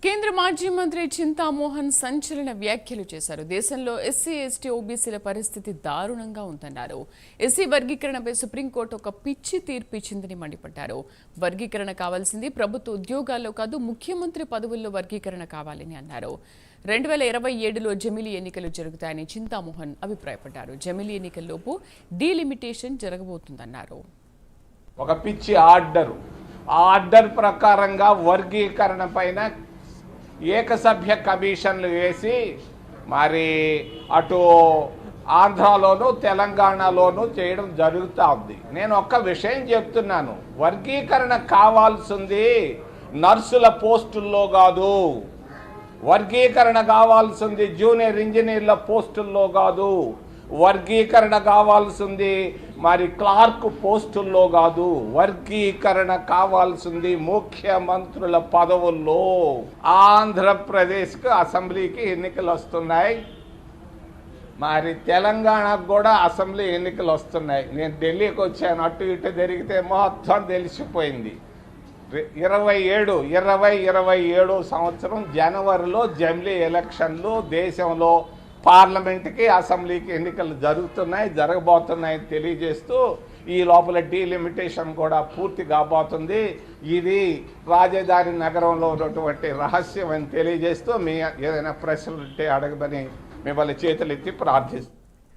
కేంద్ర మాజీ మంత్రి చింతామోహన్ సంచలన వ్యాఖ్యలు చేశారు. దేశంలో ఎస్సీ, ఎస్టీ, ఓబీసీల పరిస్థితి దారుణంగా ఉందన్నారు. ఎస్సీ వర్గీకరణపై సుప్రీంకోర్టు ఒక పిచ్చి తీర్పు ఇచ్చిందని మండిపడ్డారు. వర్గీకరణ కావాల్సింది ప్రభుత్వ ఉద్యోగాల్లో కాదు, ముఖ్యమంత్రి పదవుల్లో వర్గీకరణ కావాలని అన్నారు. 2027లో జమిలీ ఎన్నికలు జరుగుతాయని చింతామోహన్ అభిప్రాయపడ్డారు. జమిలీ ఎన్నికల్లోపు డీలిమిటేషన్ జరగబోతుందన్నారు. ఒక పిచ్చి ఆర్డర్ ప్రకారంగా వర్గీకరణ పైన ఏకసభ్య కమిషన్లు వేసి మరి అటు ఆంధ్రాలోను తెలంగాణలోను చేయడం జరుగుతూ ఉంది. నేను ఒక్క విషయం చెప్తున్నాను, వర్గీకరణ కావాల్సింది నర్సుల పోస్టుల్లో కాదు, వర్గీకరణ కావాల్సింది జూనియర్ ఇంజనీర్ల పోస్టుల్లో కాదు, వర్గీకరణ కావాల్సింది మరి క్లార్క్ పోస్టుల్లో కాదు, వర్గీకరణ కావాల్సింది ముఖ్యమంత్రుల పదవుల్లో. ఆంధ్రప్రదేశ్కు అసెంబ్లీకి ఎన్నికలు వస్తున్నాయి, మరి తెలంగాణకు కూడా అసెంబ్లీ ఎన్నికలు వస్తున్నాయి. నేను ఢిల్లీకి వచ్చాను, అటు ఇటు జరిగితే మొత్తం తెలిసిపోయింది. 2027 సంవత్సరం జనవరిలో జమిలీ ఎలక్షన్లు దేశంలో పార్లమెంట్కి అసెంబ్లీకి ఎన్నికలు జరగబోతున్నాయని తెలియజేస్తూ ఈ లోపల డీలిమిటేషన్ కూడా పూర్తి కాబోతుంది. ఇది రాజధాని నగరంలో ఉన్నటువంటి రహస్యం అని తెలియజేస్తూ మీ ఏదైనా ప్రశ్నలు ఉంటే అడగమని మిమ్మల్ని చేతులెత్తి ప్రార్థిస్తున్నాను.